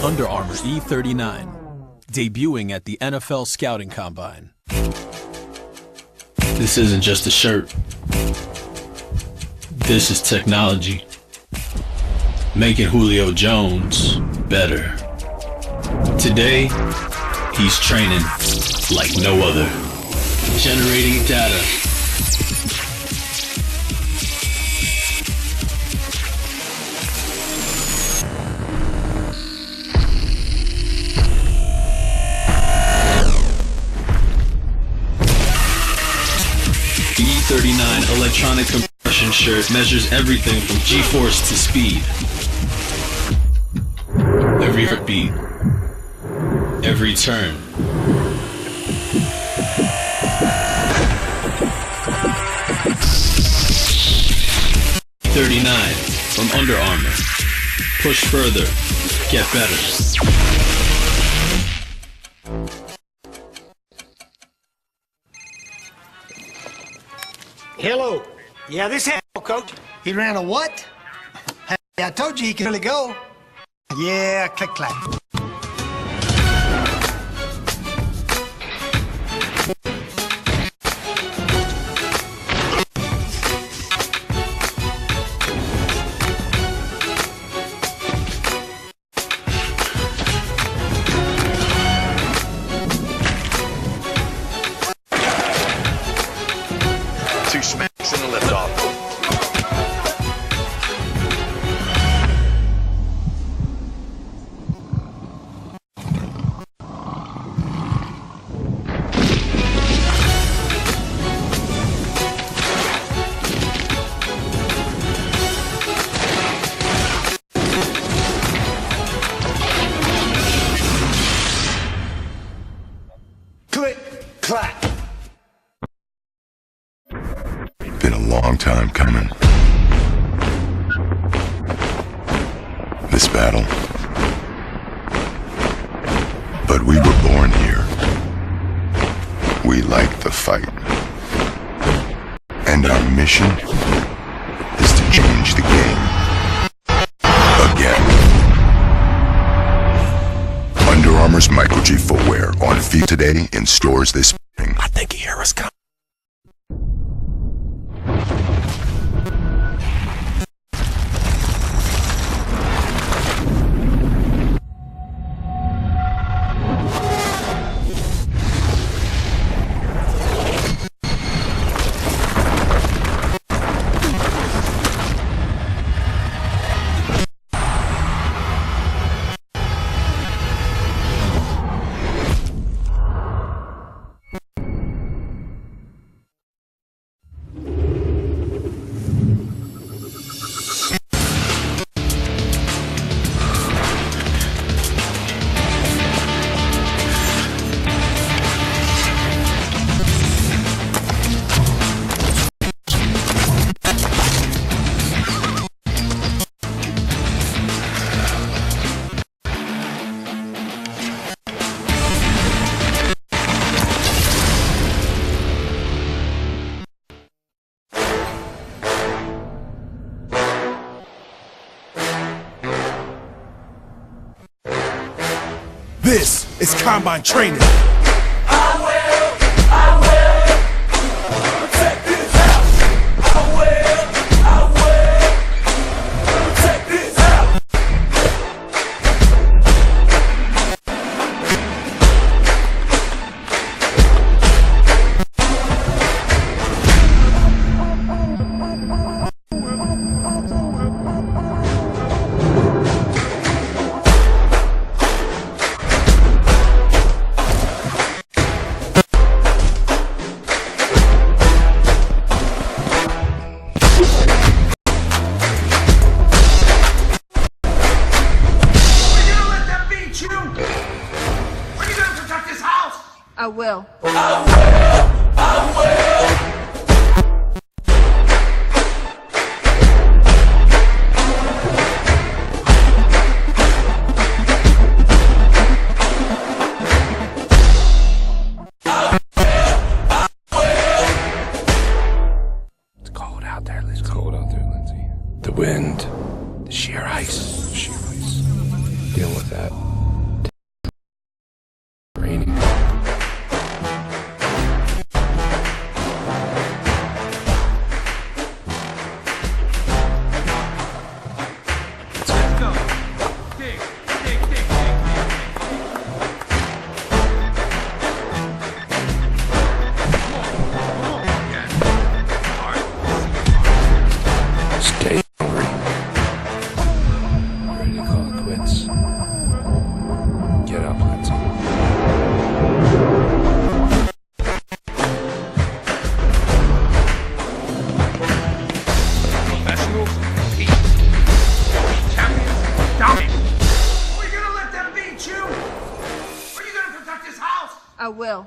Under Armour E39, debuting at the NFL Scouting Combine. This isn't just a shirt. This is technology, making Julio Jones better. Today, he's training like no other, generating data, the E39 electronic compression shirt measures everything from G-force to speed. Every heartbeat, every turn. E39 from Under Armour. Push further, get better. Hello. Yeah, this is Coach. He ran a what? Hey, I told you he could really go. Yeah, click clack. Two smacks and a lift off. Click clack. Been a long time coming. This battle. But we were born here. We like the fight. And our mission is to change the game. Again. Under Armour's Micro G footwear on feet today in stores this spring. I think he hear us coming. This is Combine training. I will protect this house. I will protect this house. I will. It's cold out there, Lindsay. It's cold out there, Lindsay. The wind, the sheer ice. Deal with that. I will.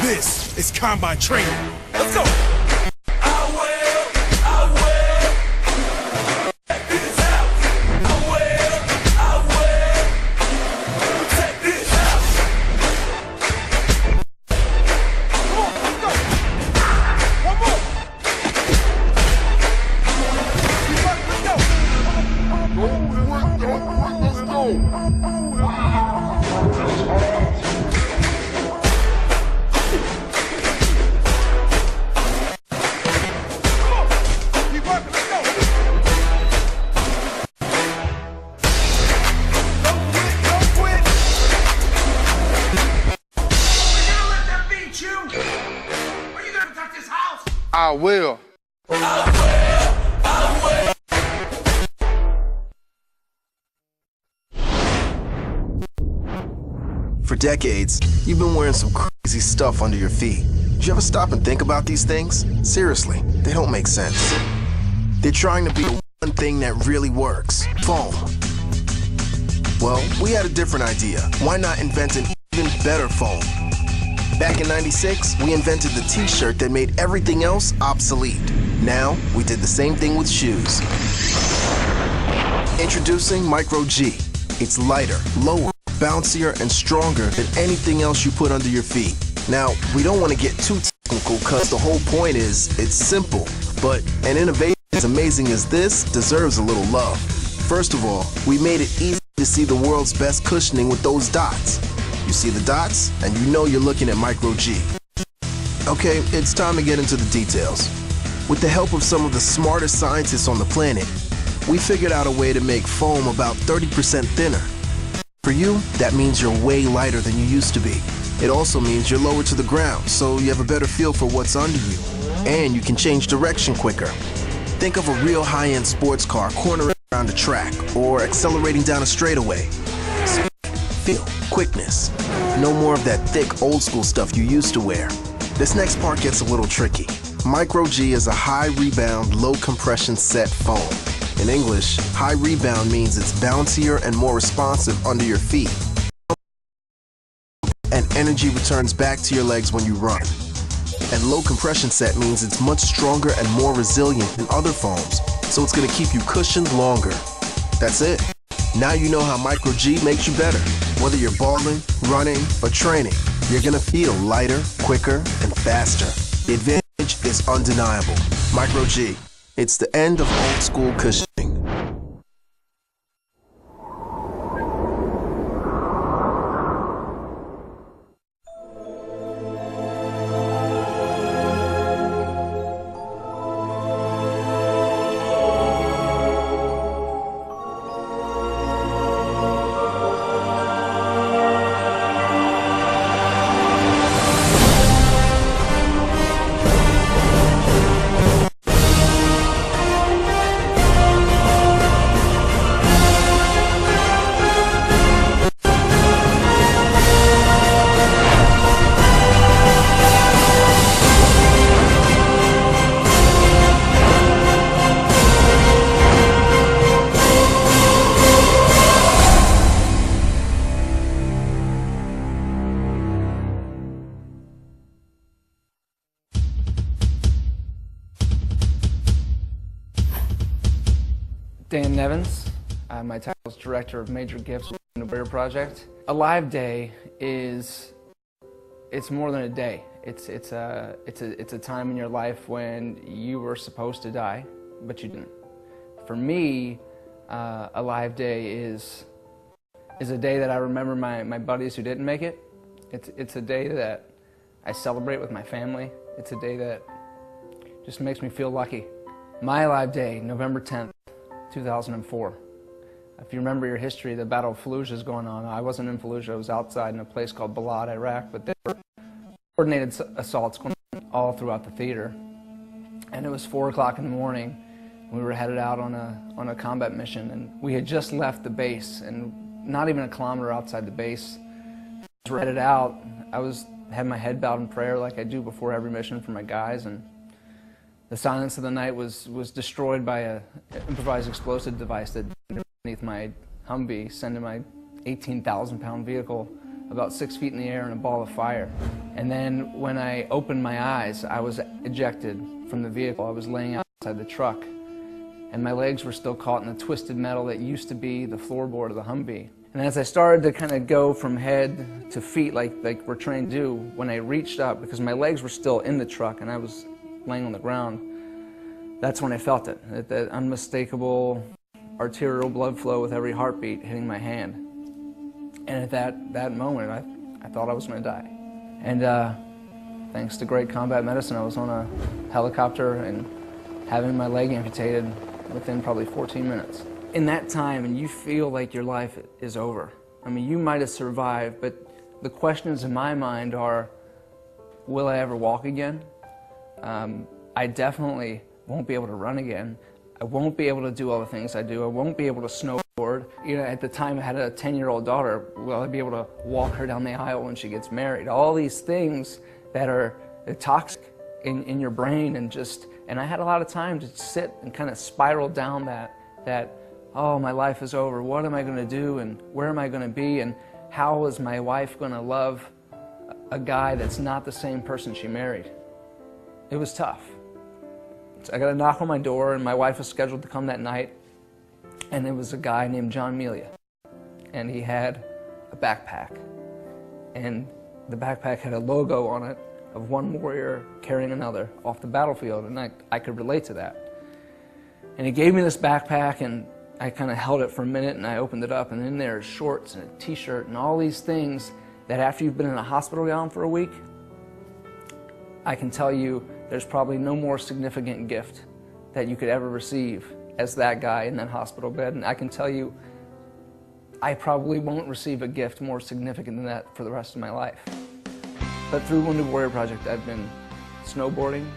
This is combine training. Let's go. I will. For decades, you've been wearing some crazy stuff under your feet. Did you ever stop and think about these things? Seriously, they don't make sense. They're trying to be the one thing that really works: foam. Well, we had a different idea. Why not invent an even better foam? Back in '96, we invented the t-shirt that made everything else obsolete. Now, we did the same thing with shoes. Introducing Micro G. It's lighter, lower, bouncier, and stronger than anything else you put under your feet. Now, we don't want to get too technical because the whole point is, it's simple. But an innovation as amazing as this deserves a little love. First of all, we made it easy to see the world's best cushioning with those dots. You see the dots, and you know you're looking at Micro G. Okay, it's time to get into the details. With the help of some of the smartest scientists on the planet, we figured out a way to make foam about 30% thinner. For you, that means you're way lighter than you used to be. It also means you're lower to the ground, so you have a better feel for what's under you. And you can change direction quicker. Think of a real high-end sports car cornering around a track or accelerating down a straightaway. Feel, quickness. No more of that thick, old-school stuff you used to wear. This next part gets a little tricky. Micro G is a high-rebound, low-compression set foam. In English, high rebound means it's bouncier and more responsive under your feet. And energy returns back to your legs when you run. And low compression set means it's much stronger and more resilient than other foams, so it's gonna keep you cushioned longer. That's it. Now you know how Micro G makes you better. Whether you're balling, running, or training, you're gonna feel lighter, quicker, and faster. The advantage is undeniable. Micro G. It's the end of old school cushioning. Dan Nevins. My title is Director of Major Gifts in the Warrior Project. A live day it's more than a day. It's a time in your life when you were supposed to die, but you didn't. For me, a live day is a day that I remember my buddies who didn't make it. It's a day that I celebrate with my family. It's a day that just makes me feel lucky. My live day, November 10th. 2004. If you remember your history, the Battle of Fallujah is going on. I wasn't in Fallujah, I was outside in a place called Balad, Iraq, but there were coordinated assaults going on all throughout the theater. And it was 4 o'clock in the morning. We were headed out on a combat mission, and we had just left the base, and not even a kilometer outside the base. As we were headed out, I had my head bowed in prayer like I do before every mission for my guys, and The silence of the night was destroyed by an improvised explosive device that underneath my Humvee, sending my 18,000-pound vehicle about 6 feet in the air in a ball of fire. And then when I opened my eyes, I was ejected from the vehicle. I was laying outside the truck, and my legs were still caught in the twisted metal that used to be the floorboard of the Humvee. And as I started to kind of go from head to feet like we're trained to do, when I reached up, because my legs were still in the truck and I was laying on the ground, that's when I felt it, that unmistakable arterial blood flow with every heartbeat hitting my hand. And at that moment, I thought I was going to die. And thanks to great combat medicine, I was on a helicopter and having my leg amputated within probably 14 minutes. In that time, and you feel like your life is over. I mean, you might have survived, but the questions in my mind are, will I ever walk again? I definitely won't be able to run again. I won't be able to do all the things I do. I won't be able to snowboard. You know, at the time I had a 10-year-old daughter. Will I be able to walk her down the aisle when she gets married? All these things that are toxic in your brain, and I had a lot of time to sit and kind of spiral down that oh, my life is over. What am I going to do, and where am I going to be, and how is my wife going to love a guy that's not the same person she married? It was tough. So I got a knock on my door, and my wife was scheduled to come that night, and it was a guy named John Melia, and he had a backpack, and the backpack had a logo on it of one warrior carrying another off the battlefield, and I could relate to that. And he gave me this backpack, and I kind of held it for a minute, and I opened it up, and in there are shorts and a t-shirt and all these things that after you've been in a hospital gown for a week, I can tell you there's probably no more significant gift that you could ever receive as that guy in that hospital bed. And I can tell you, I probably won't receive a gift more significant than that for the rest of my life. But through Wounded Warrior Project, I've been snowboarding,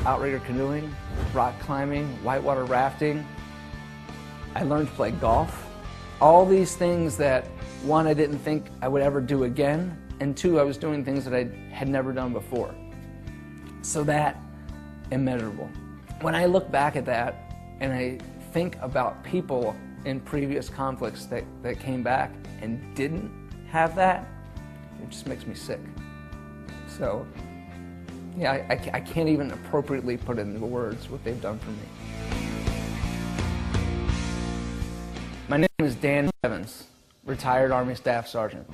outrigger canoeing, rock climbing, whitewater rafting. I learned to play golf. All these things that, one, I didn't think I would ever do again, and two, I was doing things that I had never done before. So that, immeasurable. When I look back at that and I think about people in previous conflicts that came back and didn't have that, it just makes me sick. So, yeah, I can't even appropriately put it into words what they've done for me. My name is Dan Evans, retired Army Staff Sergeant.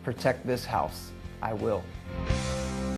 Protect this house. I will.